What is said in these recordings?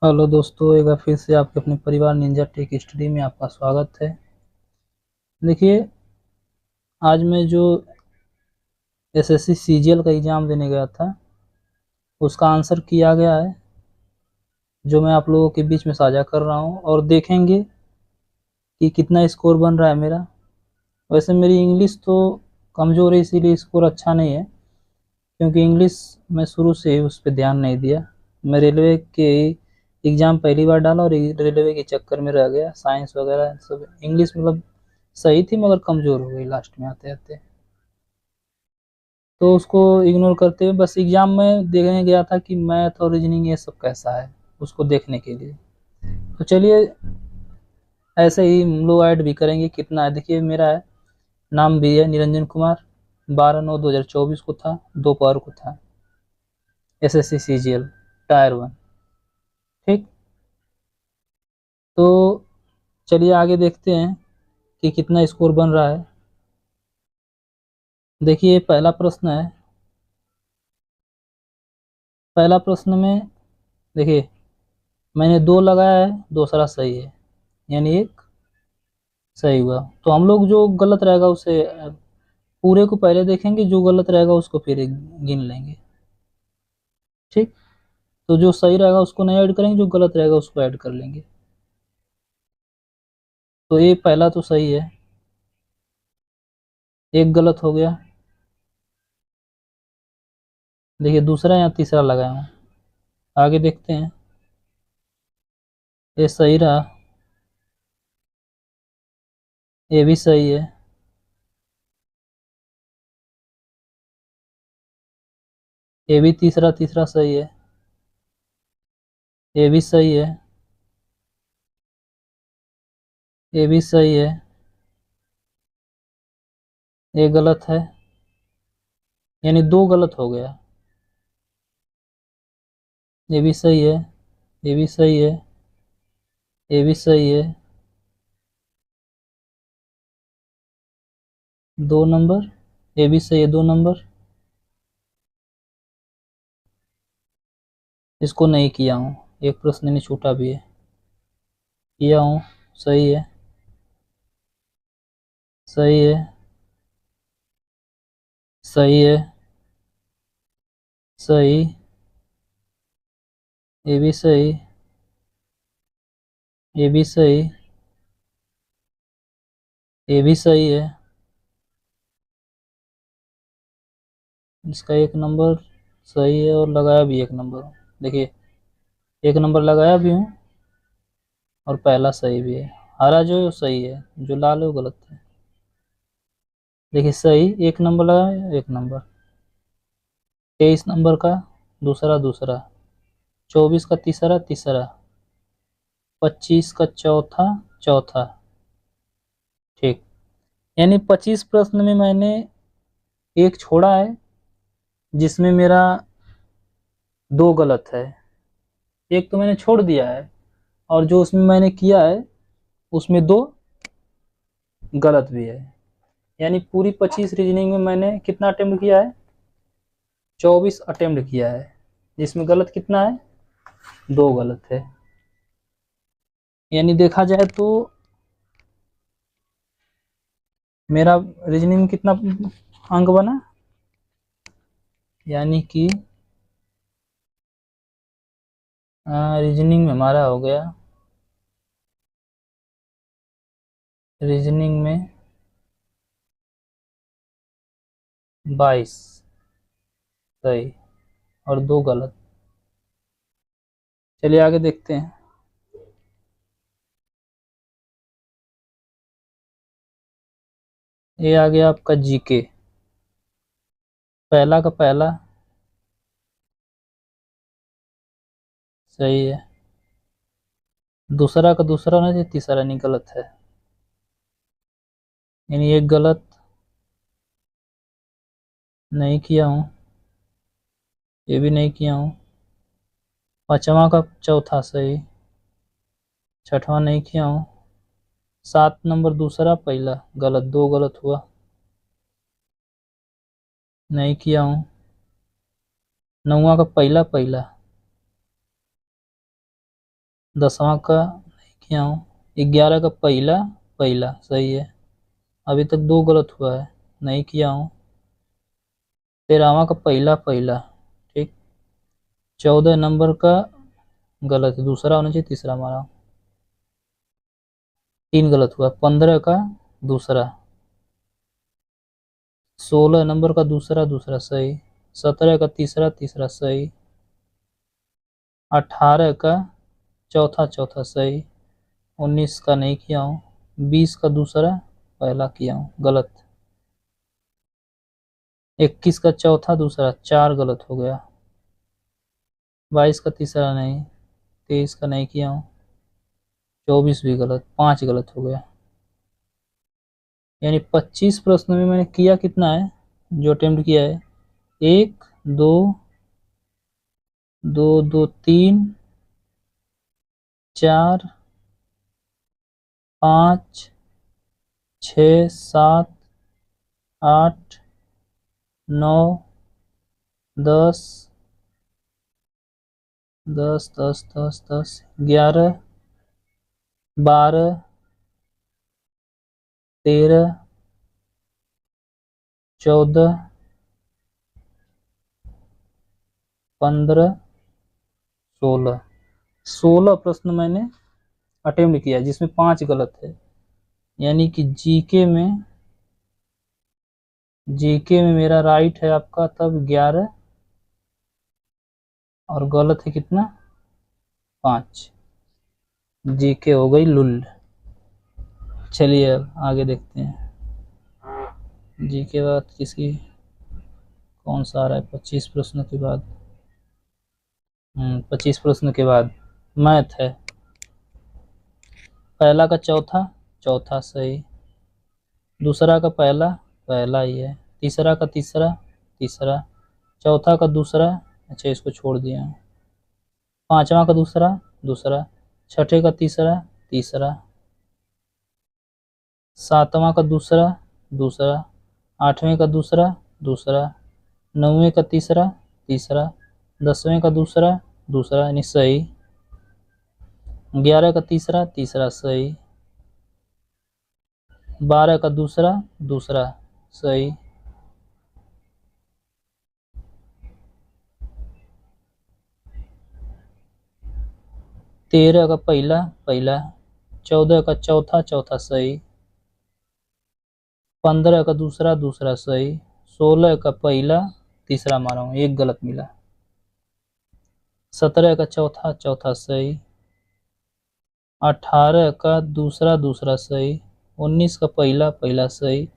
Hello दोस्तों, एक बार फिर से आपके अपने परिवार निंजा टेक स्टडी में आपका स्वागत है। देखिए, आज मैं जो एसएससी सीजीएल का एग्ज़ाम देने गया था उसका आंसर किया गया है, जो मैं आप लोगों के बीच में साझा कर रहा हूँ और देखेंगे कि कितना स्कोर बन रहा है मेरा। वैसे मेरी इंग्लिश तो कमज़ोर है, इसीलिए स्कोर अच्छा नहीं है, क्योंकि इंग्लिश मैं शुरू से ही उस पर ध्यान नहीं दिया। मैं रेलवे के एग्ज़ाम पहली बार डाला और रेलवे के चक्कर में रह गया। साइंस वगैरह सब इंग्लिश मतलब सही थी, मगर कमज़ोर हो गई लास्ट में आते आते। तो उसको इग्नोर करते हुए बस एग्ज़ाम में देखने गया था कि मैथ और रीजनिंग ये सब कैसा है, उसको देखने के लिए। तो चलिए, ऐसे ही हम लोग ऐड भी करेंगे कितना है। देखिए, मेरा है नाम भी है निरंजन कुमार, 12/9/2024 को था, दोपहर को था, एसएससी सीजीएल टायर 1। ठीक, तो चलिए आगे देखते हैं कि कितना स्कोर बन रहा है। देखिए, पहला प्रश्न है। पहला प्रश्न में देखिए, मैंने 2 लगाया है, दूसरा सही है, यानी एक सही हुआ। तो हम लोग जो गलत रहेगा उसे पूरे को पहले देखेंगे, जो गलत रहेगा उसको फिर गिन लेंगे। ठीक, तो जो सही रहेगा उसको नहीं ऐड करेंगे, जो गलत रहेगा उसको ऐड कर लेंगे। तो ये पहला तो सही है, एक गलत हो गया। देखिए, दूसरा या तीसरा लगाया हूँ, आगे देखते हैं। ये सही रहा, ये भी सही है, ये भी तीसरा तीसरा सही है, ये भी सही है, ये भी सही है, ये गलत है, यानी 2 गलत हो गया। ये भी सही है, ये भी सही है, ये भी सही है, 2 नंबर, ये भी सही है, 2 नंबर। इसको नहीं किया हूँ, एक प्रश्न नहीं छूटा भी है, किया हूँ, सही है, सही है, सही है, सही, ये भी सही, ये भी सही, ये भी सही है। इसका 1 नंबर सही है और लगाया भी 1 नंबर। देखिए, 1 नंबर लगाया भी हूँ और पहला सही भी है। हरा जो सही है, जो लाल है वो गलत है। देखिए, सही 1 नंबर लगाया, 1 नंबर। 23 नंबर का दूसरा दूसरा, 24 का तीसरा तीसरा, 25 का चौथा चौथा। ठीक, यानी 25 प्रश्न में मैंने एक छोड़ा है, जिसमें मेरा 2 गलत है। एक तो मैंने छोड़ दिया है, और जो उसमें मैंने किया है उसमें 2 गलत भी है। यानी पूरी 25 रीजनिंग में मैंने कितना अटेम्प्ट किया है? 24 अटेम्प्ट किया है, जिसमें गलत कितना है? 2 गलत है। यानी देखा जाए तो मेरा रीजनिंग में कितना अंक बना, यानी कि रीजनिंग में हमारा हो गया, रीजनिंग में 22 सही और 2 गलत। चलिए आगे देखते हैं। ये आ गया आपका जीके, पहला का पहला सही है, दूसरा का दूसरा होना चाहिए, तीसरा नहीं, गलत है, यानी एक गलत। नहीं किया हूँ, ये भी नहीं किया हूँ। पांचवा का चौथा सही, छठवां नहीं किया हूँ। 7 नंबर दूसरा पहला गलत, 2 गलत हुआ, नहीं किया हूँ। 9वां का पहला पहला 10वां का नहीं किया हूँ। 11 का पहला पहला सही है, अभी तक 2 गलत हुआ है, नहीं किया हूँ। 13वां का पहला पहला, ठीक। 14 नंबर का गलत है, दूसरा होना चाहिए, तीसरा मारा, 3 गलत हुआ। 15 का दूसरा, 16 नंबर का दूसरा दूसरा सही, 17 का तीसरा तीसरा सही, 18 का चौथा चौथा सही, 19 का नहीं किया हूँ, 20 का दूसरा पहला किया हूँ गलत, 21 का चौथा दूसरा 4 गलत हो गया, 22 का तीसरा नहीं, 23 का नहीं किया हूँ, 24 भी गलत, 5 गलत हो गया। यानी 25 प्रश्न में मैंने किया कितना है, जो अटेम्प्ट किया है, 1 2 2 2 3 4 5 6 7 8 9 10 10 10 10 10 11 12 13 14 15 16 16 प्रश्न मैंने अटेम्प्ट किया जिसमें 5 गलत है। यानी कि जीके में मेरा राइट है आपका तब 11 और गलत है कितना, 5। जीके हो गई लुल। चलिए अब आगे देखते हैं। जीके बाद किसकी कौन सा आ रहा है 25 प्रश्न के बाद। 25 प्रश्न के बाद मैथ है। पहला का चौथा चौथा सही, दूसरा का पहला पहला ही है, तीसरा का तीसरा तीसरा, चौथा का दूसरा, अच्छा इसको छोड़ दिया, पांचवा का दूसरा दूसरा, छठे का तीसरा तीसरा, सातवां का दूसरा दूसरा, आठवें का दूसरा दूसरा, नौवें का तीसरा तीसरा, 10वें का दूसरा दूसरा यानी सही, 11 का तीसरा तीसरा सही, 12 का दूसरा दूसरा सही, 13 का पहला पहला, 14 का चौथा चौथा सही, 15 का दूसरा दूसरा सही, 16 का पहला तीसरा मारा हूँ, एक गलत मिला, 17 का चौथा चौथा सही, 18 का दूसरा दूसरा सही, 19 का पहला पहला सही,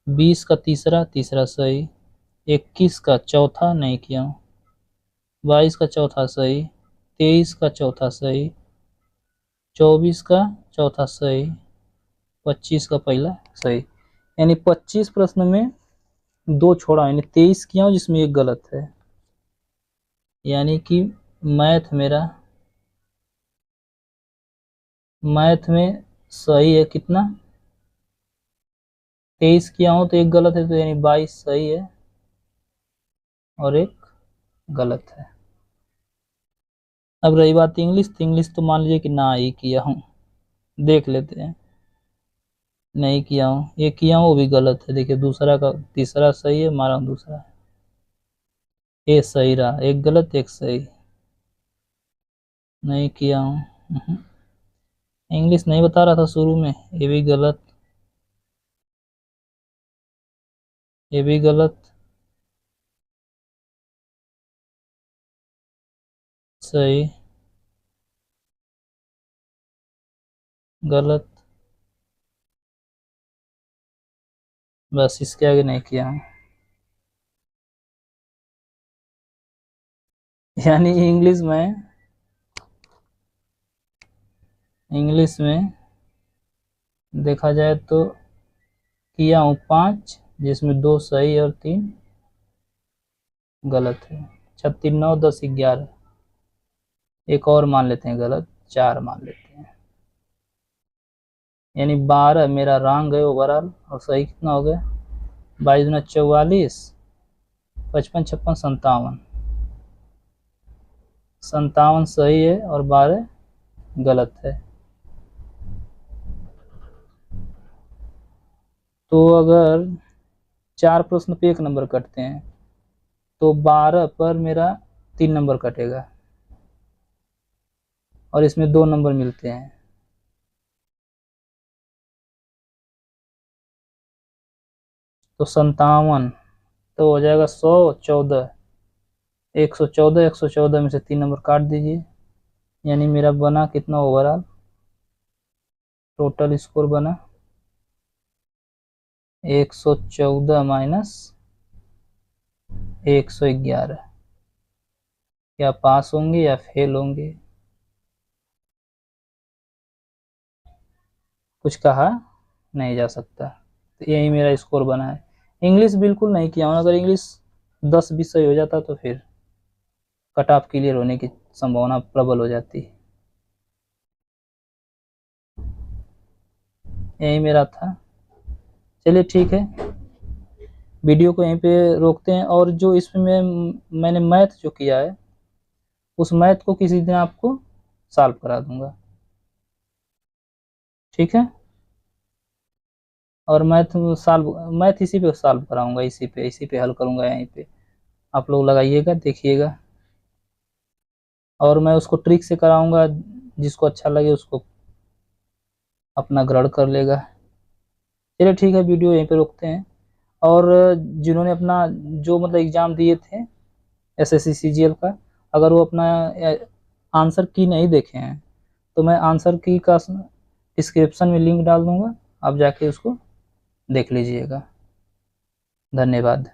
20 का तीसरा तीसरा सही, 21 का चौथा नहीं किया, 22 का चौथा सही, 23 का चौथा सही, 24 का चौथा सही, 25 का पहला सही। यानी 25 प्रश्न में 2 छोड़ा, यानी 23 किया हूँ जिसमें एक गलत है। यानी कि मैथ में सही है कितना, 23 किया हूँ तो एक गलत है, तो यानी 22 सही है और एक गलत है। अब रही बात इंग्लिश, तो इंग्लिश तो मान लीजिए कि ना ही किया हूँ, देख लेते हैं। नहीं किया हूँ, ये किया हूँ वो भी गलत है, देखिए दूसरा का तीसरा सही है, मारा हूँ दूसरा, ये सही रहा, एक गलत एक सही। नहीं किया हूँ, इंग्लिश नहीं बता रहा था शुरू में, ये भी गलत, ये भी गलत, सही, गलत, बस इसके आगे नहीं किया हूँ। यानी इंग्लिश में देखा जाए तो किया हूँ 5 जिसमें 2 सही और 3 गलत है। 36 9 10 11, एक और मान लेते हैं गलत, 4 मान लेते हैं। यानी 12 मेरा रॉन्ग है ओवरऑल, और सही कितना हो गया, 22 दूना 44, 55 56 57, 57 सही है और 12 गलत है। तो अगर 4 प्रश्न पे 1 नंबर कटते हैं तो 12 पर मेरा 3 नंबर कटेगा और इसमें 2 नंबर मिलते हैं। तो 57 तो हो जाएगा 114। 114, 114 में से 3 नंबर काट दीजिए, यानी मेरा बना कितना ओवरऑल टोटल स्कोर बना 114 माइनस 111। क्या पास होंगे या फेल होंगे? कुछ कहा नहीं जा सकता। तो यही मेरा स्कोर बना है। इंग्लिश बिल्कुल नहीं किया हूँ, अगर इंग्लिश 10 विषय हो जाता तो फिर कट ऑफ क्लियर होने की संभावना प्रबल हो जाती। यही मेरा था। चलिए ठीक है, वीडियो को यहीं पे रोकते हैं, और जो इसमें मैंने मैथ जो किया है उस मैथ को किसी दिन आपको सॉल्व करा दूंगा, ठीक है। और मैथ इसी पे सॉल्व कराऊंगा, इसी पे हल करूंगा, यहीं पे आप लोग लगाइएगा, देखिएगा। और मैं उसको ट्रिक से कराऊंगा, जिसको अच्छा लगे उसको अपना ग्रहण कर लेगा। चलिए ठीक है, वीडियो यहीं पे रोकते हैं। और जिन्होंने अपना जो मतलब एग्ज़ाम दिए थे एसएससी सीजीएल का, अगर वो अपना आंसर की नहीं देखे हैं तो मैं आंसर की का डिस्क्रिप्शन में लिंक डाल दूंगा, आप जाके उसको देख लीजिएगा। धन्यवाद।